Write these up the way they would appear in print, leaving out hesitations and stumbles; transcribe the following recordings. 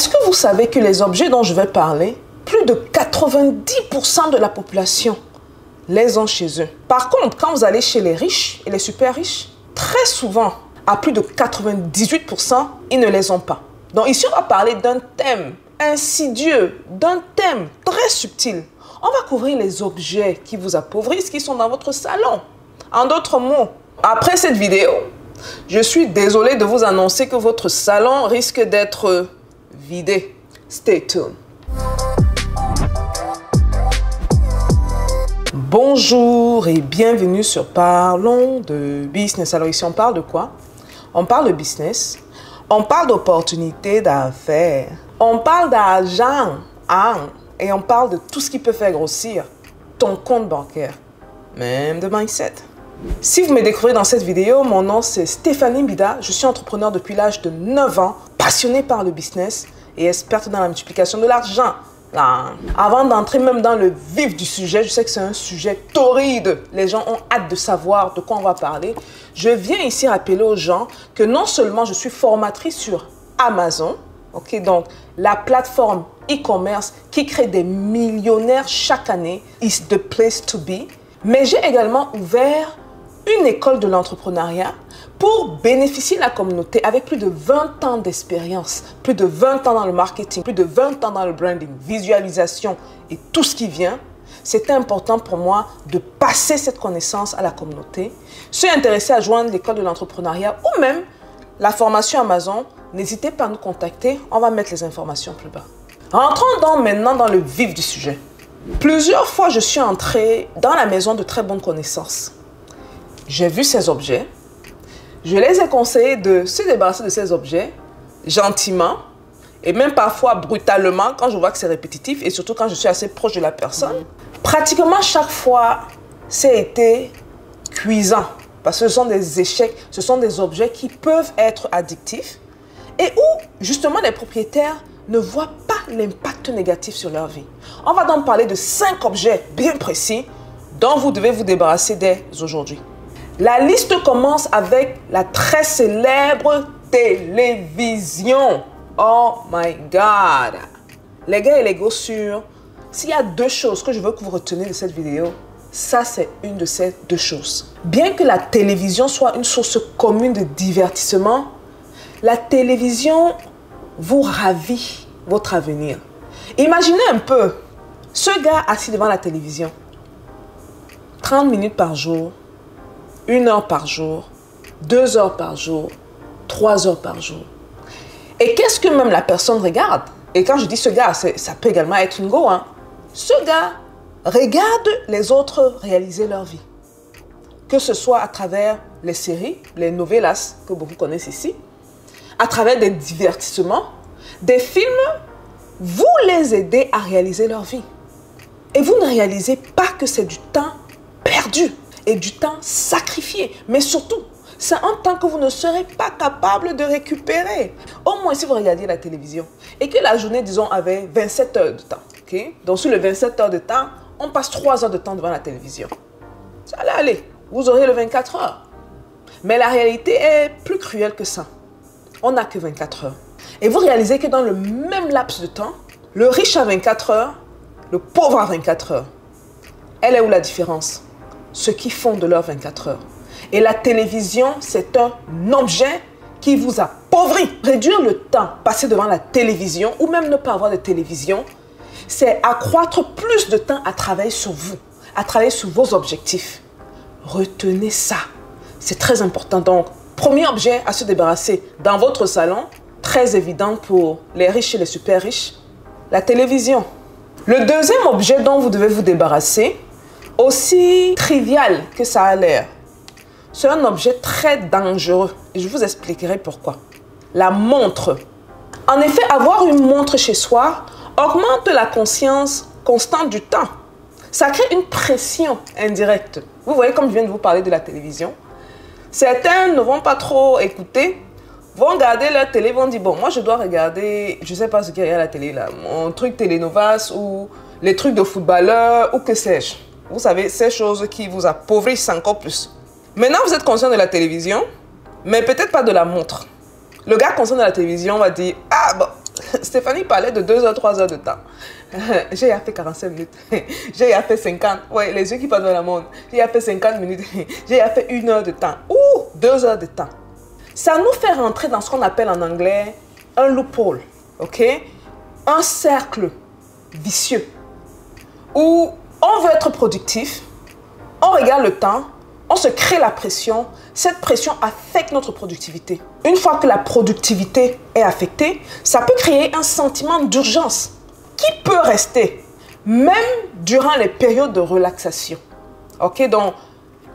Est-ce que vous savez que les objets dont je vais parler, plus de 90% de la population les ont chez eux. Par contre, quand vous allez chez les riches et les super riches, très souvent, à plus de 98%, ils ne les ont pas. Donc ici, on va parler d'un thème insidieux, d'un thème très subtil. On va couvrir les objets qui vous appauvrissent, qui sont dans votre salon. En d'autres mots, après cette vidéo, je suis désolée de vous annoncer que votre salon risque d'être vidé. Stay tuned. Bonjour et bienvenue sur Parlons de Business. Alors ici, on parle de quoi? On parle de business, on parle d'opportunités d'affaires, on parle d'argent, et on parle de tout ce qui peut faire grossir ton compte bancaire, même de mindset. Si vous me découvrez dans cette vidéo, mon nom c'est Stéphanie Mbida, je suis entrepreneur depuis l'âge de 9 ans, passionnée par le business et experte dans la multiplication de l'argent. Avant d'entrer même dans le vif du sujet, je sais que c'est un sujet torride, les gens ont hâte de savoir de quoi on va parler. Je viens ici rappeler aux gens que non seulement je suis formatrice sur Amazon, donc la plateforme e-commerce qui crée des millionnaires chaque année, is the place to be, mais j'ai également ouvert une école de l'entrepreneuriat pour bénéficier de la communauté avec plus de 20 ans d'expérience, plus de 20 ans dans le marketing, plus de 20 ans dans le branding, visualisation et tout ce qui vient. C'était important pour moi de passer cette connaissance à la communauté. Ceux intéressés à joindre l'école de l'entrepreneuriat ou même la formation Amazon, n'hésitez pas à nous contacter, on va mettre les informations plus bas. Rentrons donc maintenant dans le vif du sujet. Plusieurs fois, je suis entrée dans la maison de très bonnes connaissances. J'ai vu ces objets. Je les ai conseillés de se débarrasser de ces objets gentiment et même parfois brutalement quand je vois que c'est répétitif et surtout quand je suis assez proche de la personne. Pratiquement chaque fois, c'est été cuisant parce que ce sont des échecs, ce sont des objets qui peuvent être addictifs et où justement les propriétaires ne voient pas l'impact négatif sur leur vie. On va donc parler de 5 objets bien précis dont vous devez vous débarrasser dès aujourd'hui. La liste commence avec la très célèbre télévision. Oh my God! Les gars et les gossures, s'il y a 2 choses que je veux que vous reteniez de cette vidéo, ça c'est une de ces 2 choses. Bien que la télévision soit une source commune de divertissement, la télévision vous ravit votre avenir. Imaginez un peu, ce gars assis devant la télévision, 30 minutes par jour, 1 heure par jour, 2 heures par jour, 3 heures par jour. Et qu'est-ce que même la personne regarde? Et quand je dis ce gars, ça peut également être une go. Ce gars regarde les autres réaliser leur vie. Que ce soit à travers les séries, les novelas que beaucoup connaissent ici, à travers des divertissements, des films, vous les aidez à réaliser leur vie. Et vous ne réalisez pas que c'est du temps perdu et du temps sacrifié. Mais surtout, c'est un temps que vous ne serez pas capable de récupérer. Au moins si vous regardiez la télévision et que la journée, disons, avait 27 heures de temps. Donc sur les 27 heures de temps, on passe 3 heures de temps devant la télévision. Ça allait aller. Vous aurez le 24 heures. Mais la réalité est plus cruelle que ça. On n'a que 24 heures. Et vous réalisez que dans le même laps de temps, le riche a 24 heures, le pauvre a 24 heures. Elle est où la différence? Ceux qui font de leurs 24 heures. Et la télévision, c'est un objet qui vous appauvrit. Réduire le temps passé devant la télévision ou même ne pas avoir de télévision, c'est accroître plus de temps à travailler sur vous, à travailler sur vos objectifs. Retenez ça. C'est très important. Donc, premier objet à se débarrasser dans votre salon, très évident pour les riches et les super riches, la télévision. Le deuxième objet dont vous devez vous débarrasser, aussi trivial que ça a l'air, c'est un objet très dangereux et je vous expliquerai pourquoi. La montre. En effet, avoir une montre chez soi augmente la conscience constante du temps. Ça crée une pression indirecte. Vous voyez, comme je viens de vous parler de la télévision, certains ne vont pas trop écouter, vont regarder leur télé, vont dire, bon, moi je dois regarder, je ne sais pas ce qu'il y a à la télé là, mon truc télénovas ou les trucs de footballeurs ou que sais-je. Vous savez, ces choses qui vous appauvrissent encore plus. Maintenant, vous êtes conscient de la télévision, mais peut-être pas de la montre. Le gars conscient de la télévision va dire, ah bon, Stéphanie parlait de 2 heures, 3 heures de temps. J'ai fait 45 minutes. J'ai fait 50. Ouais, les yeux qui parlent dans la monde. J'ai fait 50 minutes. J'ai fait 1 heure de temps. Ou 2 heures de temps. Ça nous fait rentrer dans ce qu'on appelle en anglais un loophole. OK? Un cercle vicieux. Où on veut être productif. On regarde le temps. On se crée la pression. Cette pression affecte notre productivité. Une fois que la productivité est affectée, ça peut créer un sentiment d'urgence qui peut rester même durant les périodes de relaxation. Ok, donc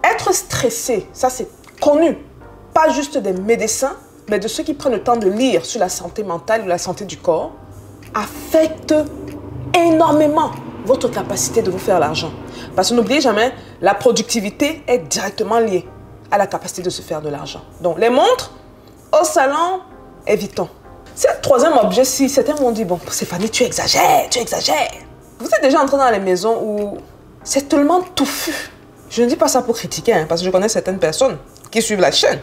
être stressé, ça c'est connu, pas juste des médecins, mais de ceux qui prennent le temps de lire sur la santé mentale ou la santé du corps, affecte énormément votre capacité de vous faire l'argent. Parce que n'oubliez jamais, la productivité est directement liée à la capacité de se faire de l'argent. Donc, les montres, au salon, évitons. C'est le troisième objet-ci. Certains m'ont dit, bon, Stéphanie, tu exagères, tu exagères. Vous êtes déjà entré dans les maisons où c'est tellement touffu. Je ne dis pas ça pour critiquer, hein, parce que je connais certaines personnes qui suivent la chaîne.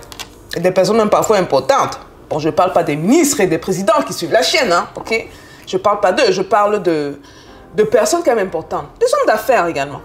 Et des personnes même parfois importantes. Bon, je ne parle pas des ministres et des présidents qui suivent la chaîne, hein, ok? Je ne parle pas d'eux, je parle de personnes quand même importantes. Des hommes d'affaires également,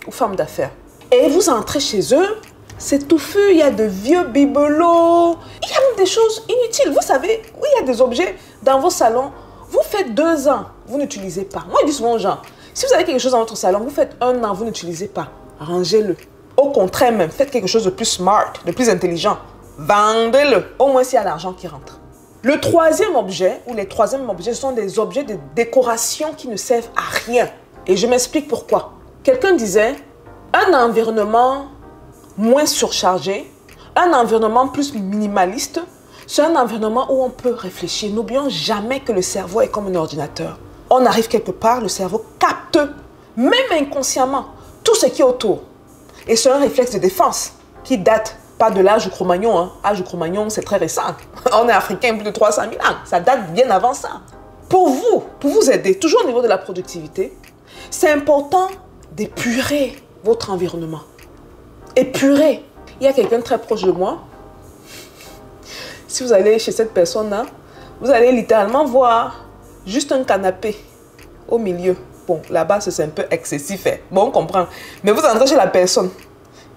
ou femmes d'affaires. Et vous entrez chez eux, c'est touffu, il y a de vieux bibelots, il y a même des choses inutiles. Vous savez, oui, il y a des objets dans vos salons. Vous faites 2 ans, vous n'utilisez pas. Moi, je dis souvent aux gens, si vous avez quelque chose dans votre salon, vous faites 1 an, vous n'utilisez pas. Rangez-le. Au contraire même, faites quelque chose de plus smart, de plus intelligent. Vendez-le. Au moins, s'il y a l'argent qui rentre. Le troisième objet, ou les troisièmes objets, ce sont des objets de décoration qui ne servent à rien. Et je m'explique pourquoi. Quelqu'un disait, un environnement moins surchargé, un environnement plus minimaliste, c'est un environnement où on peut réfléchir. N'oublions jamais que le cerveau est comme un ordinateur. On arrive quelque part, le cerveau capte, même inconsciemment, tout ce qui est autour. Et c'est un réflexe de défense qui date pas de l'âge du Cro-Magnon. Hein. L'âge du Cro-Magnon, c'est très récent. On est africain plus de 300 000 ans. Ça date bien avant ça. Pour vous aider, toujours au niveau de la productivité, c'est important d'épurer votre environnement. Épurer. Il y a quelqu'un très proche de moi. Si vous allez chez cette personne-là, vous allez littéralement voir juste un canapé au milieu. Bon, là-bas, c'est un peu excessif. Hein. Bon, on comprend. Mais vous entrez chez la personne.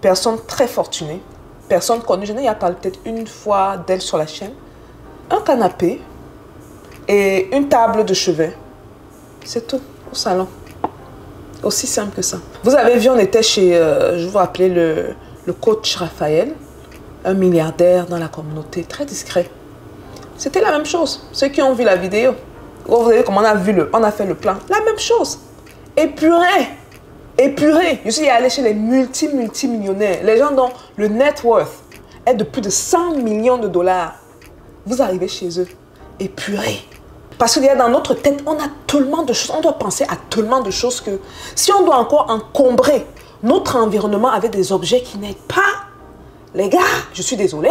Personne très fortunée. Personne connue. Je n'ai pas peut-être une fois d'elle sur la chaîne. Un canapé et une table de chevet. C'est tout au salon. Aussi simple que ça. Vous avez vu, on était chez, je vous rappelais, le coach Raphaël, un milliardaire dans la communauté, très discret. C'était la même chose. Ceux qui ont vu la vidéo, vous avez vu comment on a fait le plan. La même chose. Épuré. Épuré. Je suis allé chez les multimillionnaires. Les gens dont le net worth est de plus de 100 millions de dollars. Vous arrivez chez eux. Épuré. Parce qu'il y a dans notre tête, on a tellement de choses. On doit penser à tellement de choses que si on doit encore encombrer notre environnement avec des objets qui n'aident pas, les gars, je suis désolée,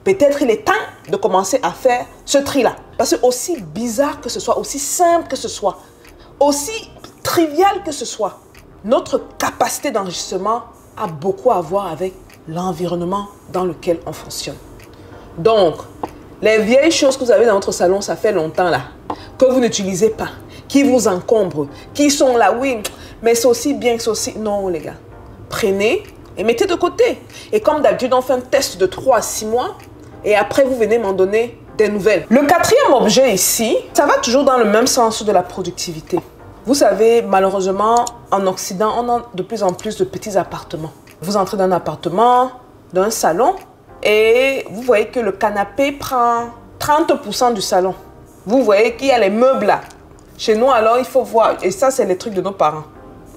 peut-être il est temps de commencer à faire ce tri-là. Parce que aussi bizarre que ce soit, aussi simple que ce soit, aussi trivial que ce soit, notre capacité d'enrichissement a beaucoup à voir avec l'environnement dans lequel on fonctionne. Donc, les vieilles choses que vous avez dans votre salon, ça fait longtemps là, que vous n'utilisez pas, qui vous encombrent, qui sont là, oui, mais c'est aussi bien que c'est aussi... Non, les gars, prenez et mettez de côté. Et comme d'habitude, on fait un test de 3 à 6 mois et après, vous venez m'en donner des nouvelles. Le quatrième objet ici, ça va toujours dans le même sens de la productivité. Vous savez, malheureusement, en Occident, on a de plus en plus de petits appartements. Vous entrez dans un appartement, dans un salon, et vous voyez que le canapé prend 30% du salon. Vous voyez qu'il y a les meubles là. Chez nous, alors, il faut voir. Et ça, c'est les trucs de nos parents.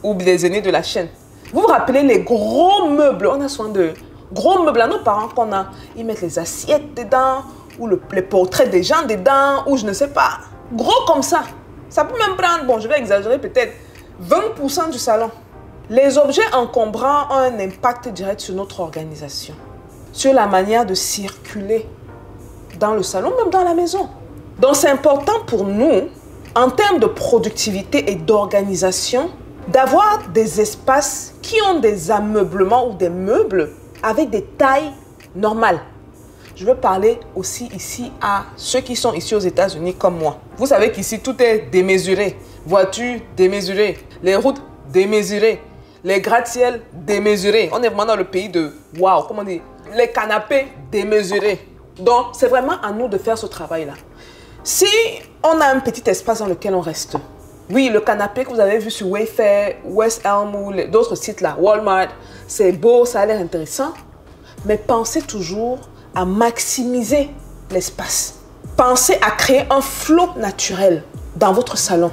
Ou des aînés de la chaîne. Vous vous rappelez les gros meubles. On a soin de gros meubles à nos parents qu'on a. Ils mettent les assiettes dedans. Ou les portraits des gens dedans. Ou je ne sais pas. Gros comme ça. Ça peut même prendre, bon, je vais exagérer peut-être, 20% du salon. Les objets encombrants ont un impact direct sur notre organisation. Sur la manière de circuler dans le salon, même dans la maison. Donc, c'est important pour nous, en termes de productivité et d'organisation, d'avoir des espaces qui ont des ameublements ou des meubles avec des tailles normales. Je veux parler aussi ici à ceux qui sont ici aux États-Unis comme moi. Vous savez qu'ici, tout est démesuré. Voitures démesurées, les routes démesurées, les gratte-ciel démesurés. On est vraiment dans le pays de waouh, comment dire, les canapés démesurés. Donc, c'est vraiment à nous de faire ce travail-là. Si on a un petit espace dans lequel on reste, oui, le canapé que vous avez vu sur Wayfair, West Elm ou d'autres sites là, Walmart, c'est beau, ça a l'air intéressant, mais pensez toujours à maximiser l'espace. Pensez à créer un flow naturel dans votre salon.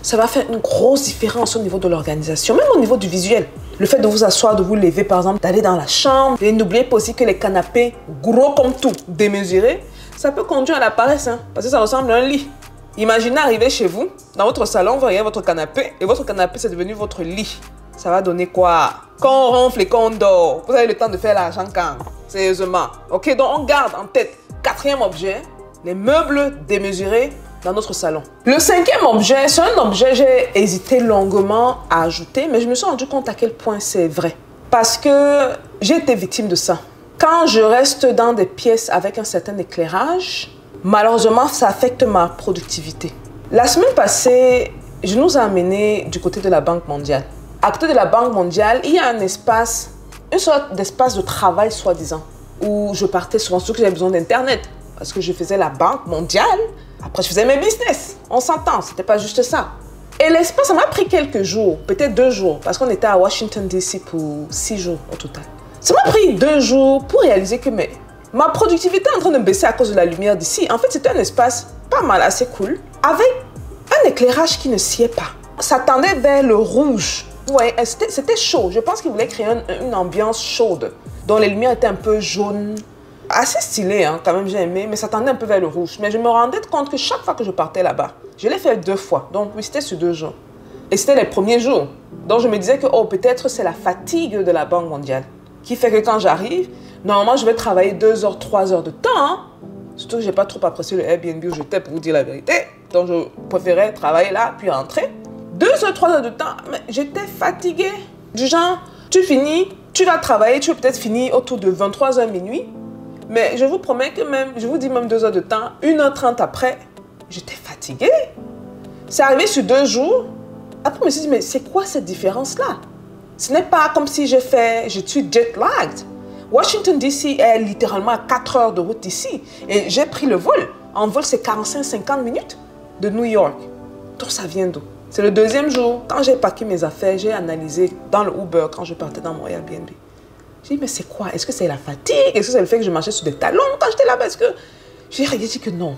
Ça va faire une grosse différence au niveau de l'organisation, même au niveau du visuel. Le fait de vous asseoir, de vous lever, par exemple, d'aller dans la chambre. Et n'oubliez pas aussi que les canapés, gros comme tout, démesurés, ça peut conduire à la paresse, hein, parce que ça ressemble à un lit. Imaginez arriver chez vous, dans votre salon, vous voyez votre canapé, et votre canapé, c'est devenu votre lit. Ça va donner quoi? Quand on ronfle et quand on dort, vous avez le temps de faire l'argent quand? Sérieusement. Ok, donc on garde en tête, quatrième objet, les meubles démesurés dans notre salon. Le cinquième objet, c'est un objet que j'ai hésité longuement à ajouter, mais je me suis rendu compte à quel point c'est vrai. Parce que j'ai été victime de ça. Quand je reste dans des pièces avec un certain éclairage, malheureusement, ça affecte ma productivité. La semaine passée, je nous ai amenés du côté de la Banque mondiale. À côté de la Banque mondiale, il y a un espace, une sorte d'espace de travail soi-disant, où je partais souvent, surtout que j'avais besoin d'Internet, parce que je faisais la Banque mondiale, après je faisais mes business. On s'entend, c'était pas juste ça. Et l'espace, ça m'a pris quelques jours, peut-être 2 jours, parce qu'on était à Washington DC pour 6 jours au total. Ça m'a pris 2 jours pour réaliser que ma productivité est en train de baisser à cause de la lumière d'ici. En fait, c'était un espace pas mal, assez cool, avec un éclairage qui ne sied pas. Ça tendait vers le rouge. Ouais, c'était chaud. Je pense qu'il voulait créer une ambiance chaude, dont les lumières étaient un peu jaunes. Assez stylé, hein, quand même, j'ai aimé, mais ça tendait un peu vers le rouge. Mais je me rendais compte que chaque fois que je partais là-bas, je l'ai fait 2 fois. Donc, oui, c'était sur 2 jours. Et c'était les premiers jours. Donc, je me disais que, oh, peut-être c'est la fatigue de la Banque mondiale qui fait que quand j'arrive, normalement, je vais travailler 2 heures, 3 heures de temps. Hein. Surtout que je n'ai pas trop apprécié le Airbnb où j'étais, pour vous dire la vérité. Donc, je préférais travailler là, puis rentrer. 2 heures, 3 heures de temps, mais j'étais fatiguée. Du genre, tu finis, tu vas travailler, tu vas peut-être finir autour de 23 h minuit. Mais je vous promets que même, je vous dis même 2 heures de temps, 1h30 après, j'étais fatiguée. C'est arrivé sur 2 jours. Après, je me suis dit, mais c'est quoi cette différence-là? Ce n'est pas comme si je suis jet-lagged. Washington DC est littéralement à 4 heures de route d'ici. Et j'ai pris le vol. En vol, c'est 45-50 minutes de New York. Donc, ça vient d'où? C'est le 2e jour. Quand j'ai packé mes affaires, j'ai analysé dans le Uber quand je partais dans mon Airbnb. J'ai dit, mais c'est quoi? Est-ce que c'est la fatigue? Est-ce que c'est le fait que je marchais sur des talons quand j'étais là-bas? Est-ce que... J'ai dit que non.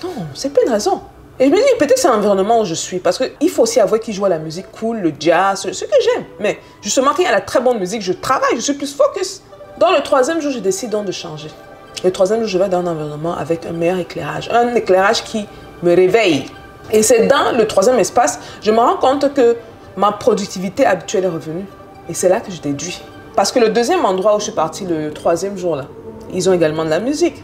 Non, c'est pas une raison. Et je me dis, peut-être c'est l'environnement où je suis. Parce qu'il faut aussi avouer qu'il joue à la musique cool, le jazz, ce que j'aime. Mais justement, quand il y a la très bonne musique, je travaille, je suis plus focus. Dans le 3e jour, je décide donc de changer. Le 3e jour, je vais dans un environnement avec un meilleur éclairage. Un éclairage qui me réveille. Et c'est dans le 3e espace, je me rends compte que ma productivité habituelle est revenue. Et c'est là que je déduis. Parce que le 2e endroit où je suis partie, le 3e jour là, ils ont également de la musique.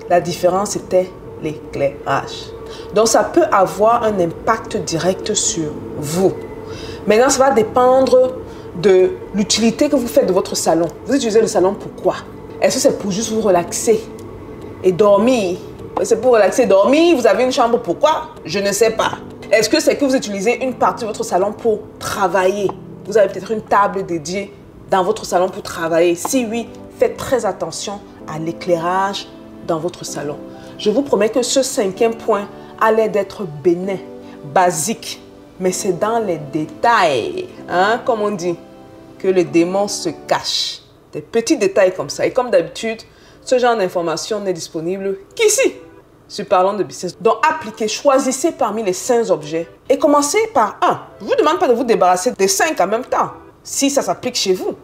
La différence, c'était l'éclairage. Donc, ça peut avoir un impact direct sur vous. Maintenant, ça va dépendre de l'utilité que vous faites de votre salon. Vous utilisez le salon pourquoi? Est-ce que c'est pour juste vous relaxer et dormir? C'est pour relaxer et dormir? Vous avez une chambre pourquoi? Je ne sais pas. Est-ce que c'est que vous utilisez une partie de votre salon pour travailler? Vous avez peut-être une table dédiée dans votre salon pour travailler. Si oui, faites très attention à l'éclairage dans votre salon. Je vous promets que ce 5e point a l'air d'être bénin, basique, mais c'est dans les détails, hein, comme on dit, que le démon se cache. Des petits détails comme ça. Et comme d'habitude, ce genre d'information n'est disponible qu'ici, sur Parlons de Business. Donc, appliquez, choisissez parmi les 5 objets et commencez par un. Je ne vous demande pas de vous débarrasser des 5 en même temps, si ça s'applique chez vous.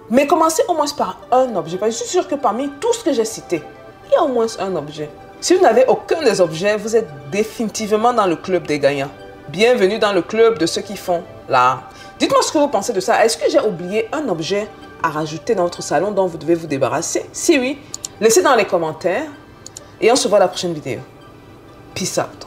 Mais commencez au moins par un objet. Parce que je suis sûre que parmi tout ce que j'ai cité, il y a au moins un objet. Si vous n'avez aucun des objets, vous êtes définitivement dans le club des gagnants. Bienvenue dans le club de ceux qui font l'art. Dites-moi ce que vous pensez de ça. Est-ce que j'ai oublié un objet à rajouter dans votre salon dont vous devez vous débarrasser? Si oui, laissez dans les commentaires et on se voit à la prochaine vidéo. Peace out.